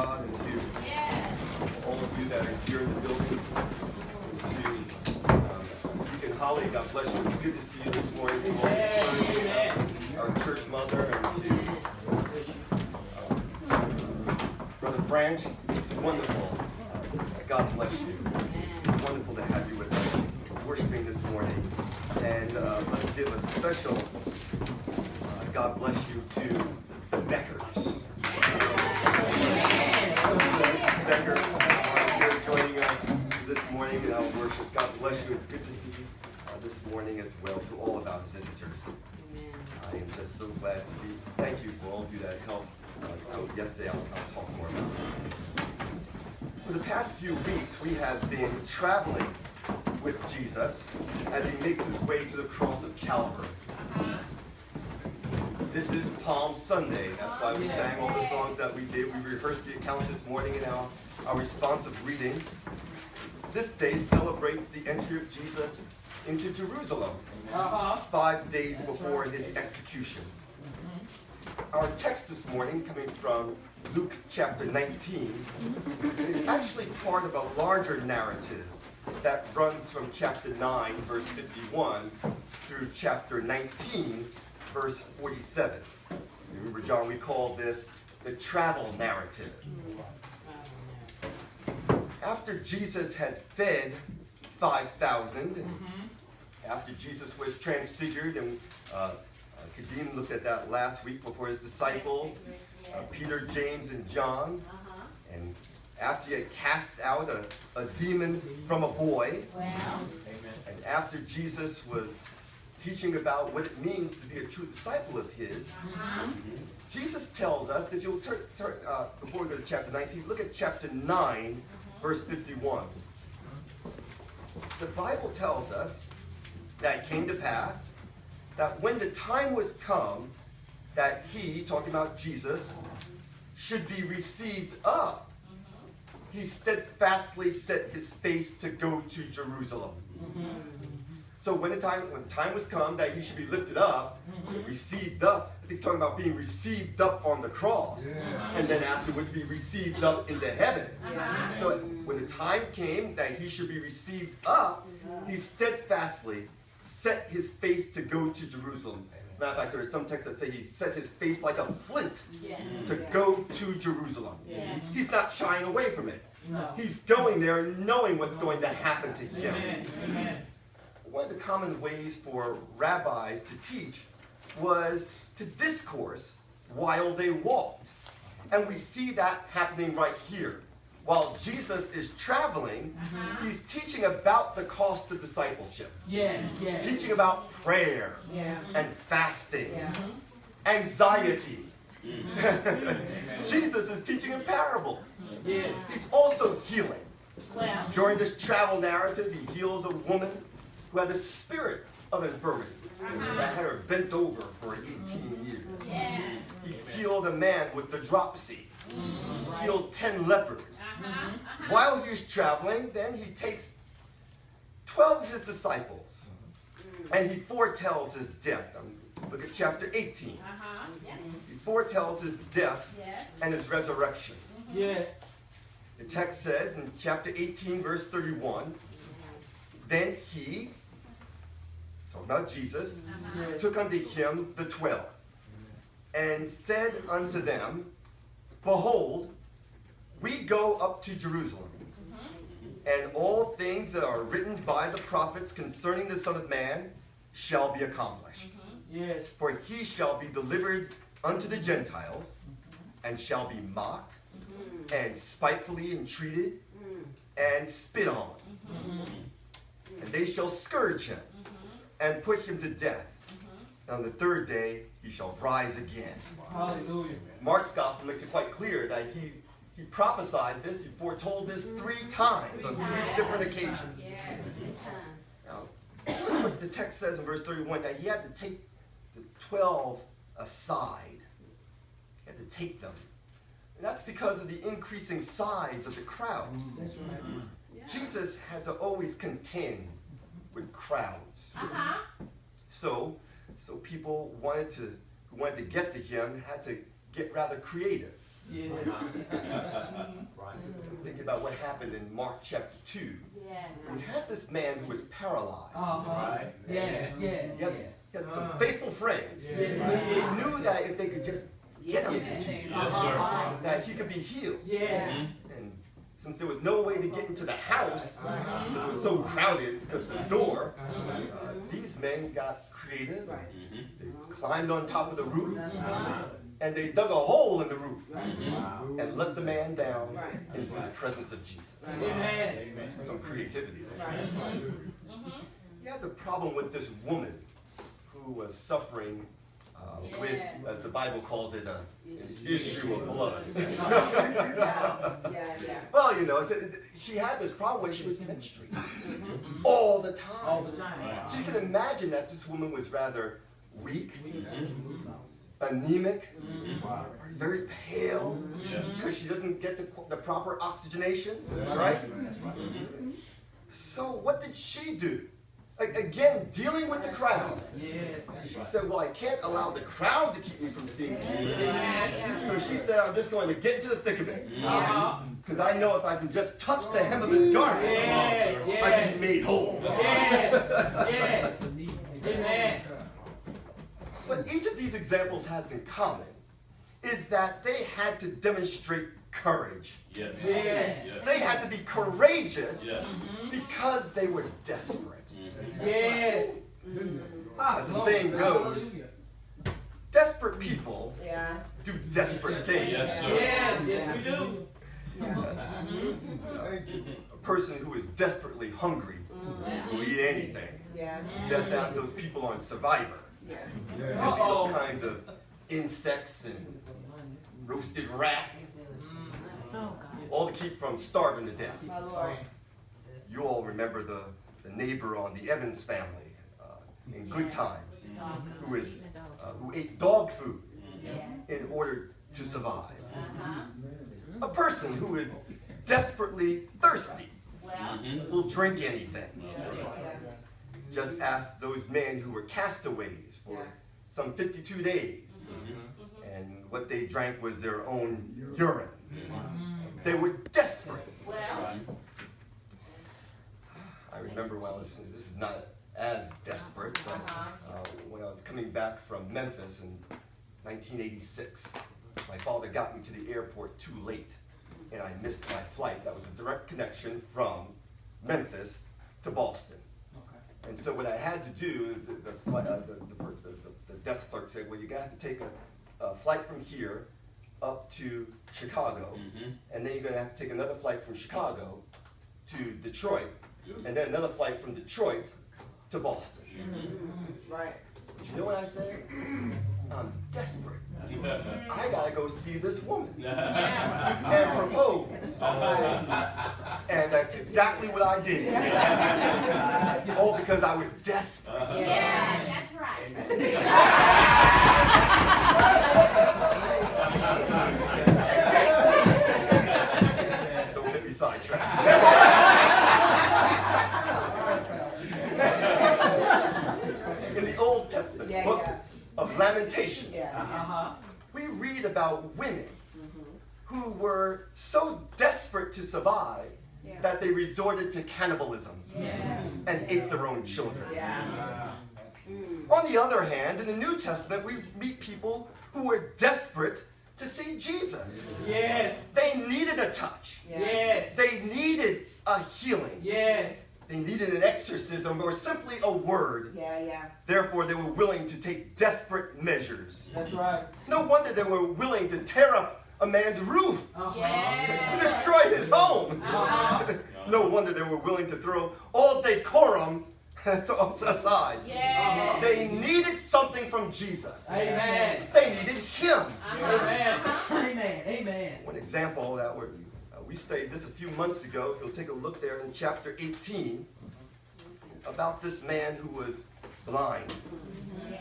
God, and to all of you that are here in the building. To Deacon Holly, God bless you. It's good to see you this morning. To all the our church mother, and to Brother Branch. It's wonderful. God bless you. It's wonderful to have you with us worshiping this morning. And let's give a special God bless you to the Beckers. Becker, here joining us this morning in our worship. God bless you. It's good to see you this morning as well, to all of our visitors. I am just so glad to be. Thank you for all of you that helped out yesterday. I'll talk more about it. For the past few weeks, we have been traveling with Jesus as he makes his way to the cross of Calvary. This is Palm Sunday. That's why we sang all the songs that we did. We rehearsed the accounts this morning in our responsive reading. This day celebrates the entry of Jesus into Jerusalem 5 days before his execution. Our text this morning, coming from Luke chapter 19, is actually part of a larger narrative that runs from chapter 9, verse 51, through chapter 19, verse 47. Remember, John, we call this the travel narrative. After Jesus had fed 5,000, after Jesus was transfigured, and Kadeem looked at that last week before his disciples, Peter, James, and John, and after he had cast out a demon from a boy, and after Jesus was teaching about what it means to be a true disciple of his, Jesus tells us, if you'll turn before we go to chapter 19, look at chapter 9, verse 51. The Bible tells us that it came to pass that when the time was come that he, talking about Jesus, should be received up, he steadfastly set his face to go to Jerusalem. So when the time was come that he should be lifted up, received up, he's talking about being received up on the cross, and then afterwards be received up into heaven. So when the time came that he should be received up, he steadfastly set his face to go to Jerusalem. As a matter of fact, there are some texts that say he set his face like a flint to go to Jerusalem. He's not shying away from it. He's going there knowing what's going to happen to him. One of the common ways for rabbis to teach was to discourse while they walked. And we see that happening right here. While Jesus is traveling, he's teaching about the cost of discipleship. Teaching about prayer and fasting, anxiety. Jesus is teaching in parables. He's also healing. During this travel narrative, he heals a woman who had the spirit of infirmity that had her bent over for 18 years. He healed a man with the dropsy. Healed 10 lepers. While he was traveling, then he takes 12 of his disciples and he foretells his death. Look at chapter 18. He foretells his death and his resurrection. The text says in chapter 18, verse 31, then he, talking about Jesus, took unto him the 12 and said unto them, behold, we go up to Jerusalem, and all things that are written by the prophets concerning the Son of Man shall be accomplished. For he shall be delivered unto the Gentiles, and shall be mocked, and spitefully entreated, and spit on. And they shall scourge him, and put him to death. And on the third day he shall rise again. Hallelujah. Mark's gospel makes it quite clear that he prophesied this, he foretold this 3 times on 3 different occasions. Now, notice what the text says in verse 31, that he had to take the 12 aside. He had to take them. And that's because of the increasing size of the crowds. That's right. Jesus had to always contend with crowds. So people who wanted to get to him had to get rather creative. Yes. about what happened in Mark chapter 2. Yes. We had this man who was paralyzed. Right. Yes, yes, He had some faithful friends Yes. who knew that if they could just get him to Jesus, that he could be healed. Yes. And since there was no way to get into the house, because it was so crowded because of the door, these men got creative. They climbed on top of the roof, and they dug a hole in the roof and let the man down into the presence of Jesus. Amen. Some creativity there. You had the problem with this woman who was suffering with, as the Bible calls it, an issue of blood. Well, you know, she had this problem when she was menstruating all the time. All the time. So you can imagine that this woman was rather weak, anemic, very pale, because she doesn't get the proper oxygenation, right? So what did she do? Again, dealing with the crowd. Yes. She said, well, I can't allow the crowd to keep me from seeing Jesus. So she said, I'm just going to get into the thick of it. Because I know if I can just touch the hem of his garment, I can be made whole. Yes. Amen. What each of these examples has in common is that they had to demonstrate courage. Yes. They had to be courageous Yes. because they were desperate. Yes. As the saying goes, desperate people do desperate things. Yes, sir. Yes, we do. A person who is desperately hungry will eat anything. Just as those people on Survivor. They'll eat all kinds of insects and roasted rat, all to keep from starving to death. You all remember the neighbor on the Evans family in Good Times who ate dog food in order to survive. A person who is desperately thirsty will drink anything. Just ask those men who were castaways for some 52 days, and what they drank was their own urine. They were desperate. I remember when this is not as desperate, but when I was coming back from Memphis in 1986, my father got me to the airport too late, and I missed my flight. That was a direct connection from Memphis to Boston. And so what I had to do, the desk clerk said, well, you're going to have to take a flight from here up to Chicago, and then you're going to have to take another flight from Chicago to Detroit, and then another flight from Detroit to Boston. Right. But you know what I said? I'm desperate. I gotta go see this woman and propose. And that's exactly what I did. All because I was desperate. Yes, that's right. Don't get me sidetracked. In the Old Testament book of Lamentations, we read about women who were so desperate to survive that they resorted to cannibalism and ate their own children. On the other hand, in the New Testament, we meet people who were desperate to see Jesus. Yes. They needed a touch. Yes. They needed a healing. Yes. They needed an exorcism or simply a word. Therefore, they were willing to take desperate measures. That's right. No wonder they were willing to tear up a man's roof Yes. to destroy his home. No wonder they were willing to throw all decorum aside. Yes. They needed something from Jesus. Amen. They needed him. Amen. Amen. Amen. One example that we studied this a few months ago, if you'll take a look there in chapter 18, about this man who was blind. Yes.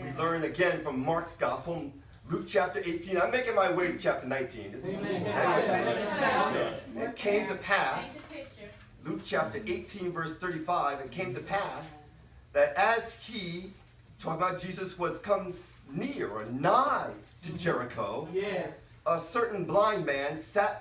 We learn again from Mark's gospel, Luke chapter 18. I'm making my way to chapter 19. It came to pass, Luke chapter 18, verse 35, it came to pass that as he, talking about Jesus, was come near or nigh to Jericho, Yes. a certain blind man sat